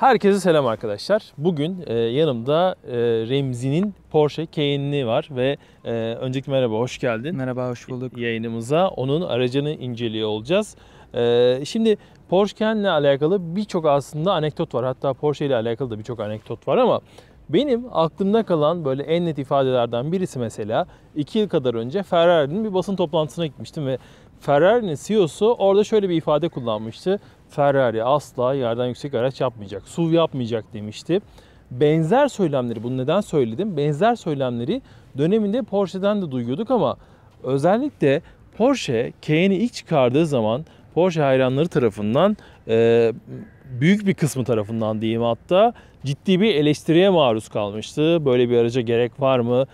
Herkese selam arkadaşlar. Bugün yanımda Remzi'nin Porsche Cayenne'i var ve öncelikle merhaba, hoş geldin. Merhaba, hoş bulduk. Yayınımıza onun aracını inceliyor olacağız. Şimdi Porsche Cayenne'le alakalı birçok aslında anekdot var. Hatta Porsche ile alakalı da birçok anekdot var ama benim aklımda kalan böyle en net ifadelerden birisi mesela 2 yıl kadar önce Ferrari'nin bir basın toplantısına gitmiştim ve Ferrari'nin CEO'su orada şöyle bir ifade kullanmıştı. Ferrari asla yerden yüksek araç yapmayacak, SUV yapmayacak demişti. Benzer söylemleri, bunu neden söyledim? Benzer söylemleri döneminde Porsche'den de duyuyorduk ama özellikle Porsche Cayenne'i ilk çıkardığı zaman Porsche hayranları tarafından büyük bir kısmı tarafından diyeyim hatta ciddi bir eleştiriye maruz kalmıştı. Böyle bir araca gerek var mı?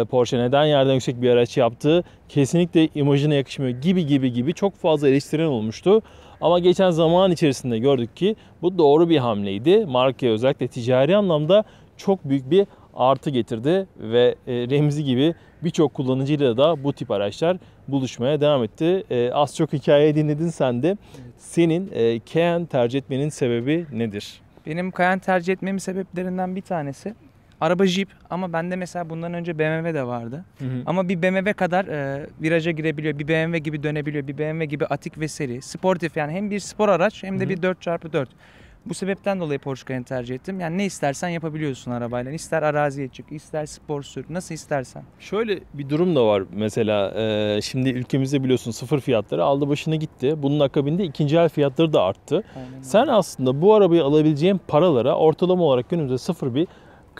Porsche neden yerden yüksek bir araç yaptı? Kesinlikle imajına yakışmıyor gibi çok fazla eleştiren olmuştu. Ama geçen zaman içerisinde gördük ki bu doğru bir hamleydi. Markaya özellikle ticari anlamda çok büyük bir artı getirdi ve Remzi gibi birçok kullanıcıyla da bu tip araçlar buluşmaya devam etti. Az çok hikayeyi dinledin sen de. Evet. Senin Cayenne tercih etmenin sebebi nedir? Benim Cayenne tercih etmemin sebeplerinden bir tanesi araba Jeep ama bende mesela bundan önce BMW de vardı. Ama bir BMW kadar viraja girebiliyor, bir BMW gibi dönebiliyor, bir BMW gibi atik ve seri, sportif yani hem bir spor araç hem de bir 4x4. Bu sebepten dolayı Porsche Cayenne tercih ettim. Yani ne istersen yapabiliyorsun arabayla. İster araziye çık, ister spor sür, nasıl istersen. Şöyle bir durum da var mesela şimdi ülkemizde biliyorsun sıfır fiyatları aldı başına gitti. Bunun akabinde ikinci el fiyatları da arttı. Aynen. Sen aslında bu arabayı alabileceğin paralara ortalama olarak günümüzde sıfır bir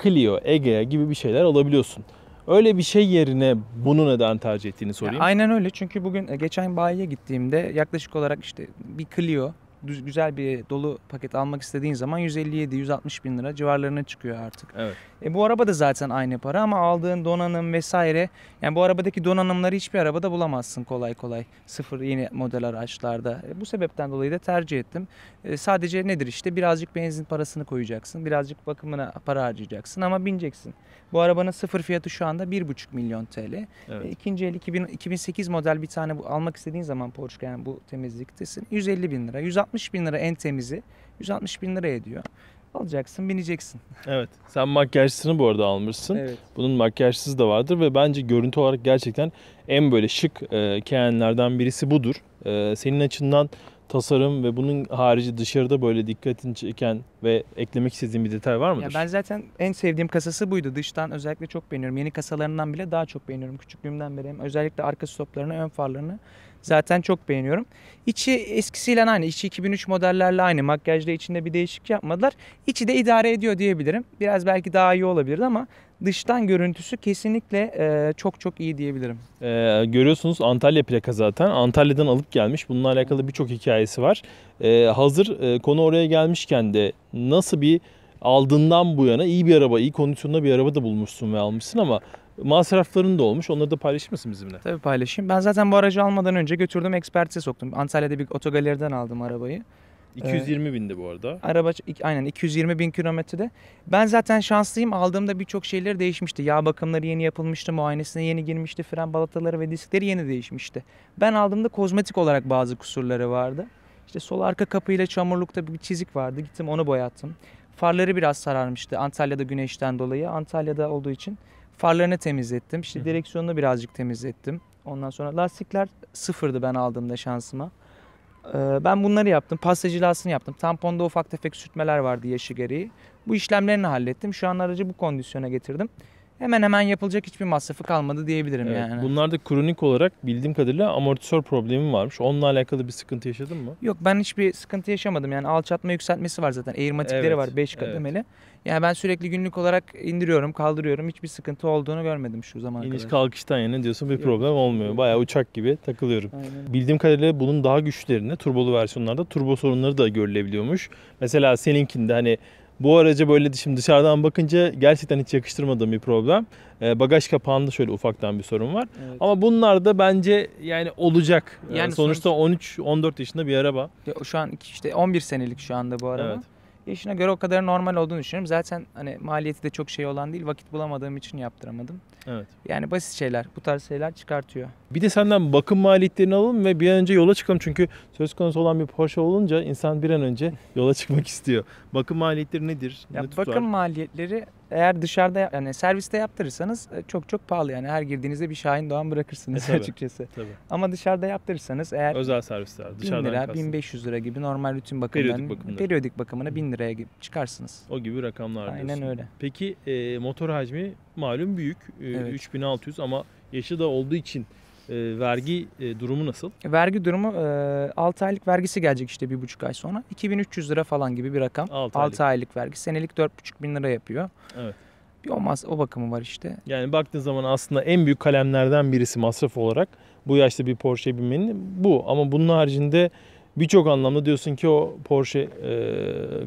Clio, Egea gibi bir şeyler alabiliyorsun. Öyle bir şey yerine bunu neden tercih ettiğini sorayım. Ya, aynen öyle çünkü bugün geçen bayiye gittiğimde yaklaşık olarak işte bir Clio güzel bir dolu paket almak istediğin zaman 157-160 bin lira civarlarına çıkıyor artık. Evet. Bu araba da zaten aynı para ama aldığın donanım vesaire yani bu arabadaki donanımları hiçbir arabada bulamazsın kolay kolay. Sıfır yeni model araçlarda. Bu sebepten dolayı da tercih ettim. Sadece nedir işte birazcık benzin parasını koyacaksın. Birazcık bakımına para harcayacaksın ama bineceksin. Bu arabanın sıfır fiyatı şu anda 1,5 milyon TL. Evet. İkinci el 2008 model bir tane almak istediğin zaman Porsche yani bu temizliktesin 150 bin lira. 160 bin lira en temizi 160 bin lira ediyor. Alacaksın, bineceksin. Evet. Sen makyajsızını bu arada almışsın. Evet. Bunun makyajsız da vardır ve bence görüntü olarak gerçekten en böyle şık Cayenne'lerden birisi budur. Senin açından tasarım ve bunun harici dışarıda böyle dikkatini çeken ve eklemek istediğin bir detay var mıdır? Ya ben zaten en sevdiğim kasası buydu. Dıştan özellikle çok beğeniyorum. Yeni kasalarından bile daha çok beğeniyorum. Küçüklüğümden beri. Özellikle arka stoplarını, ön farlarını zaten çok beğeniyorum. İçi eskisiyle aynı. İçi 2003 modellerle aynı. Makyajda içinde bir değişiklik yapmadılar. İçi de idare ediyor diyebilirim. Biraz belki daha iyi olabilirdi ama dıştan görüntüsü kesinlikle çok iyi diyebilirim. Görüyorsunuz Antalya plaka zaten. Antalya'dan alıp gelmiş. Bununla alakalı birçok hikayesi var. Hazır konu oraya gelmişken de nasıl bir aldığından bu yana iyi bir araba, iyi kondisyonda bir araba da bulmuşsun ve almışsın ama masrafların da olmuş. Onları da paylaşır mısın bizimle? Tabii paylaşayım. Ben zaten bu aracı almadan önce götürdüm ekspertize soktum. Antalya'da bir otogaleriden aldım arabayı. 220 bindi bu arada. Araba aynen 220 bin kilometrede. Ben zaten şanslıyım. Aldığımda birçok şeyleri değişmişti. Yağ bakımları yeni yapılmıştı. Muayenesine yeni girmişti. Fren balataları ve diskleri yeni değişmişti. Ben aldığımda kozmetik olarak bazı kusurları vardı. İşte sol arka kapıyla çamurlukta bir çizik vardı. Gittim onu boyattım. Farları biraz sararmıştı. Antalya'da güneşten dolayı. Antalya'da olduğu için farlarını temizlettim. İşte direksiyonunu birazcık temizlettim. Ondan sonra lastikler sıfırdı ben aldığımda şansıma. Ben bunları yaptım. Pasta cilasını yaptım. Tamponda ufak tefek sürtmeler vardı yaşı gereği. Bu işlemlerini hallettim. Şu an aracı bu kondisyona getirdim. Hemen hemen yapılacak hiçbir masrafı kalmadı diyebilirim Evet, yani. bunlarda kronik olarak bildiğim kadarıyla amortisör problemi varmış. Onunla alakalı bir sıkıntı yaşadın mı? Yok ben hiçbir sıkıntı yaşamadım. Yani alçaltma yükseltmesi var zaten. Airmatikleri Evet, var 5 kademeli. Yani ben sürekli günlük olarak indiriyorum, kaldırıyorum. Hiçbir sıkıntı olduğunu görmedim şu zamana İniş kadar. kalkıştan yana diyorsun bir Yok, problem olmuyor. yok. Bayağı uçak gibi takılıyorum. Aynen. Bildiğim kadarıyla bunun daha güçlerinde turbolu versiyonlarda turbo sorunları da görülebiliyormuş. Mesela seninkinde hani bu araca böyle şimdi dışarıdan bakınca gerçekten hiç yakıştırmadığım bir problem. Bagaj kapağında şöyle ufaktan bir sorun var. Evet. Ama bunlar da bence yani olacak. Yani Sonuçta 13-14 yaşında bir araba. Şu an işte 11 senelik şu anda bu araba. Evet. Yaşına göre o kadar normal olduğunu düşünüyorum. Zaten hani maliyeti de çok şey olan değil. Vakit bulamadığım için yaptıramadım. Evet. Yani basit şeyler, bu tarz şeyler çıkartıyor. Bir de senden bakım maliyetlerini alalım ve bir an önce yola çıkalım. Çünkü söz konusu olan bir Porsche olunca insan bir an önce yola çıkmak istiyor. Bakım maliyetleri nedir? Ya Ne tutar? bakım maliyetleri eğer dışarıda yani serviste yaptırırsanız çok çok pahalı yani her girdiğinizde bir Şahin Doğan bırakırsınız tabii. açıkçası. Tabii. Ama dışarıda yaptırırsanız eğer Özel servisler 1000 dışarıdan lira, kastım. 1500 lira gibi normal rutin bakımlarını, periyodik bakımına 1000 liraya çıkarsınız. O gibi rakamlar Aynen diyorsun. öyle. Peki motor hacmi malum büyük. Evet. 3600 ama yaşı da olduğu için vergi durumu nasıl? Vergi durumu 6 aylık vergisi gelecek işte 1,5 ay sonra. 2300 lira falan gibi bir rakam. 6 6 aylık vergi. Senelik 4,5 bin lira yapıyor. Evet. Bir o bakımı var işte. Yani baktığın zaman aslında en büyük kalemlerden birisi masraf olarak bu yaşta bir Porsche'ye binmenin bu. Ama bunun haricinde birçok anlamda diyorsun ki o Porsche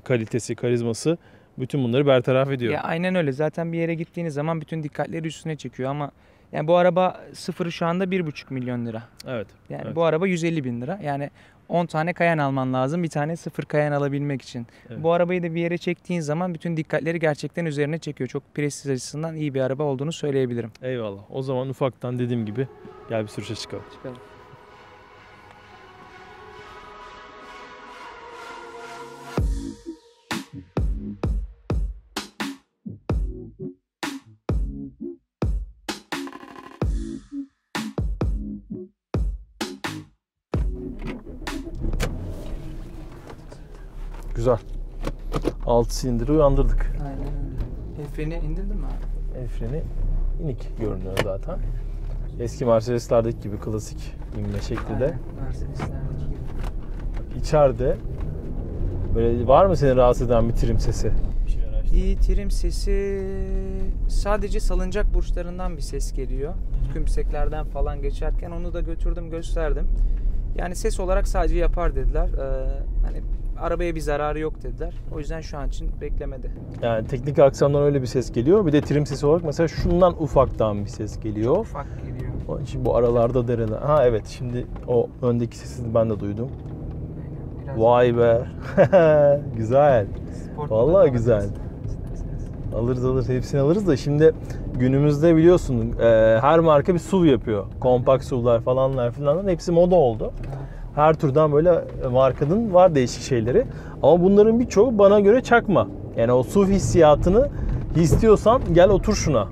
kalitesi, karizması bütün bunları bertaraf ediyor. Ya aynen öyle. Zaten bir yere gittiğiniz zaman bütün dikkatleri üstüne çekiyor ama yani bu araba sıfırı şu anda 1,5 milyon lira. Evet. Yani evet. bu araba 150 bin lira. Yani 10 tane Cayenne alman lazım. Bir tane sıfır Cayenne alabilmek için. Evet. Bu arabayı da bir yere çektiğin zaman bütün dikkatleri gerçekten üzerine çekiyor. Çok prestij açısından iyi bir araba olduğunu söyleyebilirim. Eyvallah. O zaman ufaktan dediğim gibi gel bir sürüşe çıkalım. Çıkalım. Güzel. 6 silindiri uyandırdık. Aynen öyle. El freni indirdin mi abi? El freni inik görünüyor zaten. Eski Mercedes'lerdeki gibi klasik inme şekli de. Aynen. Mercedes'lerdeki gibi. İçeride böyle var mı seni rahatsız eden bir trim sesi? İyi trim sesi sadece salıncak burçlarından bir ses geliyor. Kümseklerden falan geçerken onu da götürdüm gösterdim. Yani ses olarak sadece yapar dediler. Hani arabaya bir zararı yok dediler. O yüzden şu an için beklemedi. Yani teknik aksamdan öyle bir ses geliyor. Bir de trim sesi olarak mesela şundan ufaktan bir ses geliyor. Ufak geliyor. Şimdi bu aralarda dereler. Ha evet şimdi o öndeki sesini ben de duydum. Biraz Vay be. Güzel. spor Vallahi modu güzel. alabilirsiniz isterseniz. Alırız hepsini alırız da şimdi günümüzde biliyorsun her marka bir SUV yapıyor. Kompakt SUV'lar falanlar filanlar hepsi moda oldu. Her türden böyle markanın var değişik şeyleri. Ama bunların birçoğu bana göre çakma. Yani o SUV hissiyatını istiyorsan gel otur şuna.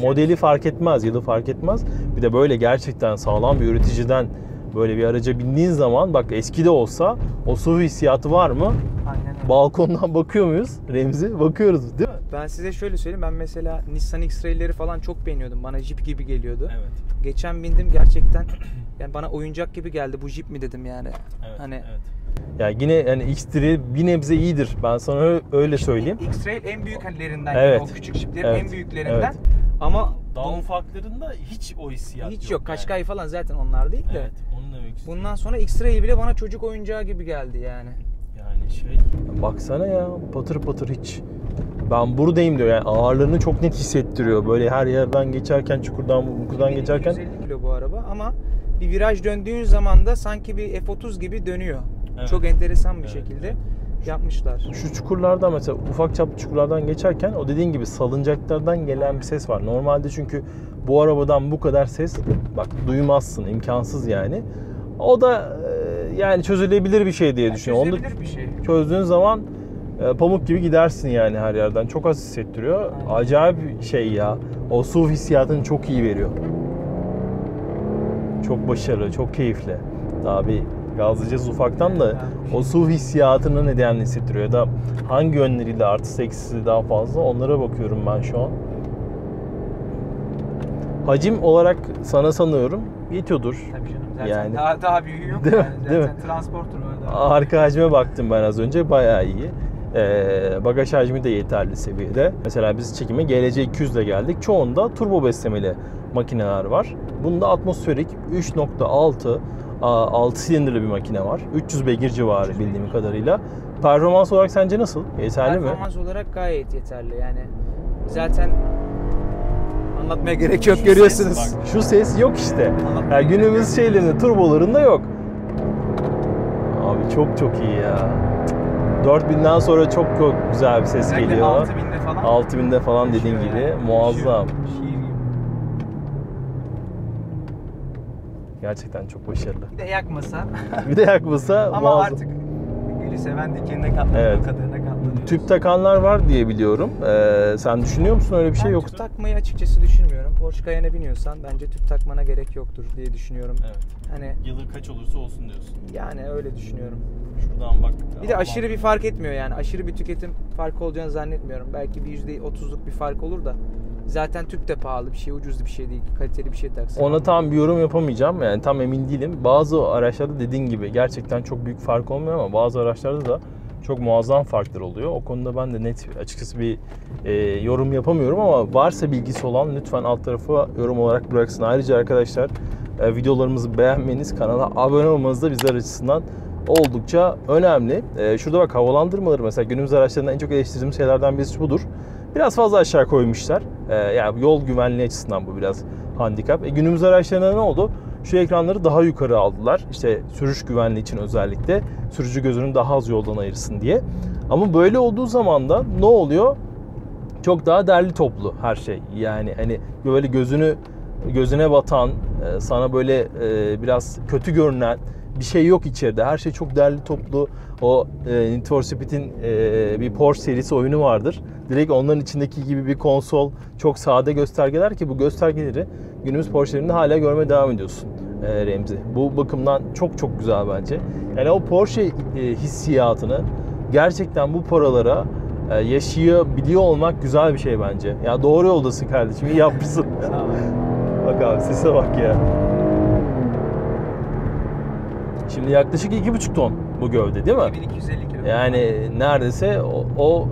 Modeli fark etmez, yılı fark etmez. Bir de böyle gerçekten sağlam bir üreticiden böyle bir araca bindiğin zaman bak eski de olsa o SUV hissiyatı var mı? Aynen öyle. Balkondan bakıyor muyuz Remzi? Bakıyoruz değil mi? Ben size şöyle söyleyeyim. Ben mesela Nissan X-Ray'leri falan çok beğeniyordum. Bana Jeep gibi geliyordu. Evet. Geçen bindim gerçekten yani bana oyuncak gibi geldi. Bu Jeep mi dedim yani. Evet, Hani evet. Ya yine yani X-Trail bir nebze iyidir. Ben sana öyle söyleyeyim. X-Trail en büyük hallerinden Evet. yani o küçük Jeep'lerin Evet. en büyüklerinden. Evet. Ama Daha ufaklarında hiç o hissiyat hiç yok. Kaşkay falan zaten onlar değil de. Evet, onu demek istiyorum. Bundan sonra X-Ray bile bana çocuk oyuncağı gibi geldi yani. Yani baksana ya patır patır hiç. Ben buradayım diyor yani ağırlığını çok net hissettiriyor. Böyle her yerden geçerken çukurdan geçerken. 250 kilo bu araba ama bir viraj döndüğün zaman da sanki bir F30 gibi dönüyor. Evet. Çok enteresan bir Evet, şekilde evet. yapmışlar. Şu çukurlardan mesela ufak çaplı çukurlardan geçerken o dediğin gibi salıncaklardan gelen bir ses var. Normalde çünkü bu arabadan bu kadar ses bak duymazsın imkansız yani. O da yani çözülebilir bir şey diye düşünüyorum. Onu da Çözülebilir bir şey. çözdüğün zaman pamuk gibi gidersin yani her yerden. Çok az hissettiriyor. Aynen. Acayip şey ya. O SUV hissiyatını çok iyi veriyor. Çok başarılı, çok keyifli. Daha bir gazlayacağız ufaktan da o SUV hissiyatını neden hissettiriyor ya da hangi yönleriyle artısı eksisi daha fazla onlara bakıyorum ben şu an. Hacim olarak sana sanıyorum yetiyordur. Tabii canım zaten Yani. daha büyüğü yok Değil mi? yani. Değil mi? Zaten transporter orada. Arka hacme baktım ben az önce bayağı iyi. Bagaj hacmi de yeterli seviyede. Mesela biz çekime GLC 200 ile geldik. Çoğunda turbo beslemeli makineler var. Bunda atmosferik 3.6 6 silindirli bir makine var. 300 beygir civarı bildiğim kadarıyla. Performans olarak sence nasıl? Yeterli mi? Performans olarak gayet yeterli yani. Zaten anlatmaya gerek yok görüyorsunuz. Bak, şu ses yok işte. Anlatmaya Yani gerek günümüz yok. şeylerinde turbolarında yok. Abi çok çok iyi ya. 4000'den sonra çok güzel bir ses Özellikle geliyor. 6000'de falan. 6000'de falan dediğin Yaşıyor gibi yani. muazzam. Şiir gibi. Gerçekten çok başarılı. Bir de yakmasa. Bir de yakmasa Ama muazzam. artık gülü seven dikenine katlanıyor. Evet. O kadarına katlanıyor. Tüp takanlar var diye biliyorum. Sen düşünüyor musun öyle bir şey Ben yoksa? tüp takmayı açıkçası düşünmüyorum. Porsche Cayenne'e biniyorsan bence tüp takmana gerek yoktur diye düşünüyorum. Evet. Hani Yılı kaç olursa olsun diyorsun. yani öyle düşünüyorum. Şuradan bak. Bir de aşırı bir fark etmiyor yani. Aşırı bir tüketim farkı olacağını zannetmiyorum. Belki bir %30'luk bir fark olur da. Zaten tüp de pahalı bir şey, ucuz bir şey değil. Kaliteli bir şey taksın. Ona tam bir yorum yapamayacağım. Yani tam emin değilim. Bazı araçlarda dediğin gibi gerçekten çok büyük fark olmuyor ama bazı araçlarda da çok muazzam farklar oluyor. O konuda ben de net açıkçası bir yorum yapamıyorum ama varsa bilgisi olan lütfen alt tarafa yorum olarak bıraksın. Ayrıca arkadaşlar videolarımızı beğenmeniz, kanala abone olmanız da bizler açısından oldukça önemli. Şurada bak havalandırmaları mesela günümüz araçlarında en çok eleştirdiğimiz şeylerden birisi budur. Biraz fazla aşağı koymuşlar. Yani yol güvenliği açısından bu biraz handikap. Günümüz araçlarında ne oldu? Şu ekranları daha yukarı aldılar. İşte sürüş güvenliği için özellikle sürücü gözünü daha az yoldan ayırsın diye. Ama böyle olduğu zaman da ne oluyor? Çok daha derli toplu her şey. Yani hani böyle gözüne batan, sana böyle biraz kötü görünen bir şey yok içeride. Her şey çok derli toplu. O Need for Speed'in bir Porsche serisi oyunu vardır. Direkt onların içindeki gibi bir konsol, çok sade göstergeler ki bu göstergeleri günümüz Porsche'lerinde hala görmeye devam ediyorsun Remzi. Bu bakımdan çok çok güzel bence. Yani o Porsche hissiyatını gerçekten bu paralara yaşayabiliyor olmak güzel bir şey bence. Ya doğru yoldasın kardeşim, iyi yapmışsın. Bak abi sese bak ya. Şimdi yaklaşık 2,5 ton bu gövde değil mi? 2250 kilo. Yani neredeyse o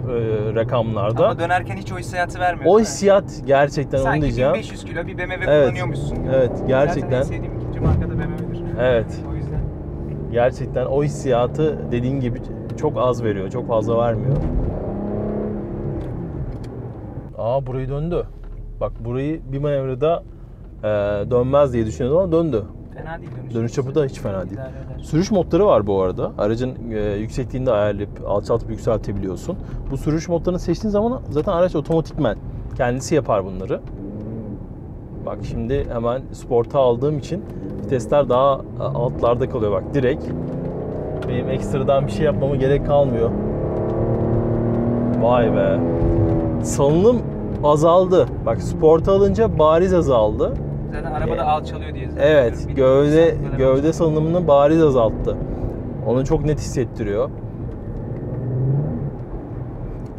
rakamlarda. Ama dönerken hiç o hissiyatı vermiyor. O değil mi? hissiyat gerçekten onu Sanki diyeceğim. 1500 kilo bir BMW Evet. kullanıyormuşsun gibi. Evet, Zaten gerçekten. en sevdiğim ikinci marka da BMW'dir. Evet. O yüzden. Gerçekten o hissiyatı dediğin gibi çok az veriyor. Çok fazla vermiyor. Burayı döndü. Bak burayı bir manevrada dönmez diye düşünüyordum ama döndü. Fena değil dönüş. Dönüş çapı da hiç fena değil. İdare eder. Sürüş modları var bu arada. Aracın yüksekliğini de ayarlayıp alçaltıp yükseltebiliyorsun. Bu sürüş modlarını seçtiğin zaman zaten araç otomatikman kendisi yapar bunları. Bak şimdi hemen Sport'a aldığım için vitesler daha altlarda kalıyor bak direkt. Benim ekstradan bir şey yapmama gerek kalmıyor. Vay be. Salınım azaldı. Bak Sport'a alınca bariz azaldı. Zaten arabada alçalıyor diye. zaten. Evet, Bir gövde salınımını bariz azalttı. Onu çok net hissettiriyor.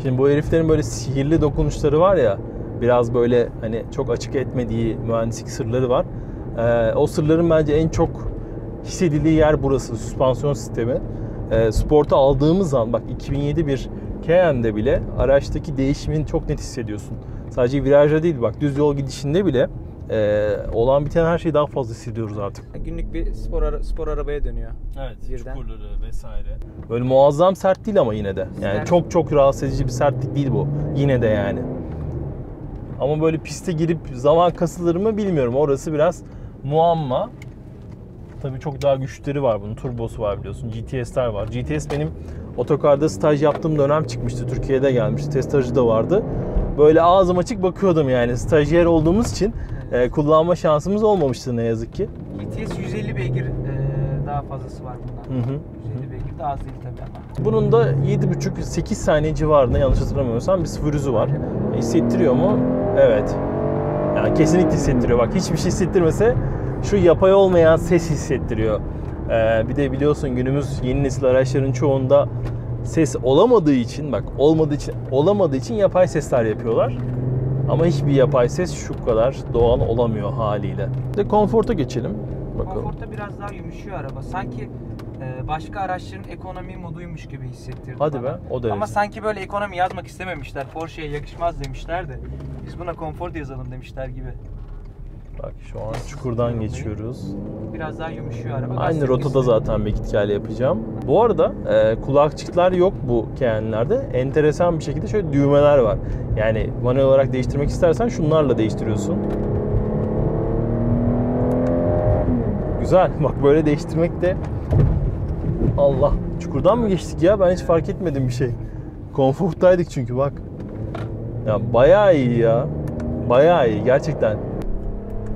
Şimdi bu heriflerin böyle sihirli dokunuşları var ya, biraz böyle hani çok açık etmediği mühendislik sırları var. O sırların bence en çok hissedildiği yer burası, süspansiyon sistemi. Sport'a aldığımız zaman bak 2007 bir Cayenne'de bile araçtaki değişimini çok net hissediyorsun. Sadece virajda değil bak düz yol gidişinde bile olan biten her şeyi daha fazla hissediyoruz artık. Günlük bir spor arabaya dönüyor. Evet, birden. çukurları vesaire. Böyle muazzam sert değil ama yine de. Yani Sert. çok çok rahatsız edici bir sertlik değil bu. Yine de yani. Ama böyle piste girip zaman kasılır mı bilmiyorum. Orası biraz muamma. Tabii çok daha güçleri var bunun. Turbosu var biliyorsun. GTS'ler var. GTS benim otokarda staj yaptığım dönem çıkmıştı. Türkiye'de gelmişti. Test aracı da vardı. Böyle ağzım açık bakıyordum yani. Stajyer olduğumuz için kullanma şansımız olmamıştı ne yazık ki. GTS 150 beygir daha fazlası var bundan. 150 beygir de az değil tabii ama. Bunun da 7,5-8 saniye civarında yanlış hatırlamıyorsam bir sıfır hızı var. Hissettiriyor mu? Evet. Yani kesinlikle hissettiriyor. Bak hiçbir şey hissettirmese şu yapay olmayan ses hissettiriyor. Bir de biliyorsun günümüz yeni nesil araçların çoğunda ses olamadığı için olamadığı için yapay sesler yapıyorlar. Ama hiçbir yapay ses şu kadar doğal olamıyor haliyle. Bir de konforta geçelim. Bakalım. Konforta biraz daha yumuşuyor araba. Sanki başka araçların ekonomi moduymuş gibi hissettirdi Hadi bana. be, o derece. Ama sanki böyle ekonomi yazmak istememişler. Porsche'ye yakışmaz demişler de. Biz buna konfor yazalım demişler gibi. Bak şu an çukurdan geçiyoruz. Biraz daha yumuşuyor araba. Aynı rotada zaten bir gitgelli yapacağım. Bu arada kulakçıklar yok bu Cayenne'lerde. Enteresan bir şekilde şöyle düğmeler var. Yani manuel olarak değiştirmek istersen şunlarla değiştiriyorsun. Güzel. Bak böyle değiştirmek de Allah Çukurdan mı geçtik ya? Ben hiç fark etmedim bir şey. Konforttaydık çünkü bak. Ya bayağı iyi ya. Bayağı iyi gerçekten.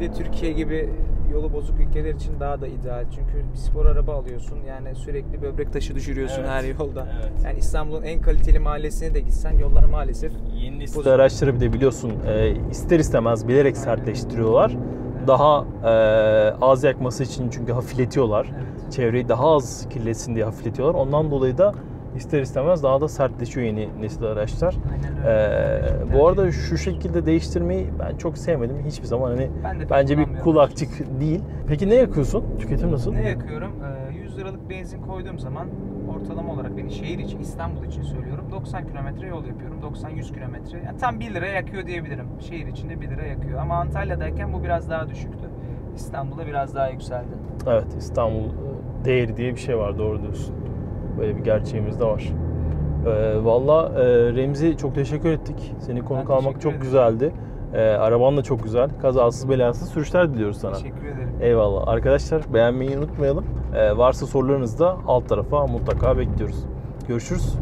Bir de Türkiye gibi yolu bozuk ülkeler için daha da ideal. Çünkü bir spor araba alıyorsun. Yani sürekli böbrek taşı düşürüyorsun Evet. her yolda. Evet. Yani İstanbul'un en kaliteli mahallesine de gitsen yollar maalesef Yeni nesil bozuk. araçları bir de biliyorsun ister istemez bilerek sertleştiriyorlar. Daha az yakması için çünkü hafifletiyorlar. Evet. Çevreyi daha az kirletsin diye hafifletiyorlar. Ondan dolayı da ister istemez daha da sertleşiyor yeni nesil araçlar. Aynen öyle. Bu arada şu şekilde değiştirmeyi ben çok sevmedim. Hiçbir zaman hani Ben de pek bence bir kullanmıyorum. kulakçık değil. Peki ne yakıyorsun? Tüketim nasıl? Ne yakıyorum? 100 liralık benzin koyduğum zaman ortalama olarak beni şehir için, İstanbul için söylüyorum. 90 kilometre yol yapıyorum. 90-100 kilometre. Yani tam 1 lira yakıyor diyebilirim. Şehir içinde 1 lira yakıyor. Ama Antalya'dayken bu biraz daha düşüktü. İstanbul'da biraz daha yükseldi. Evet, İstanbul değeri diye bir şey var, doğru diyorsun. Böyle bir gerçeğimiz de var. Valla Remzi çok teşekkür ettik. Seni konuk almak teşekkür çok ederim. güzeldi. Araban da çok güzel. Kazasız belasız sürüşler diliyoruz sana. Teşekkür ederim. Eyvallah. Arkadaşlar beğenmeyi unutmayalım. Varsa sorularınızı da alt tarafa mutlaka bekliyoruz. Görüşürüz.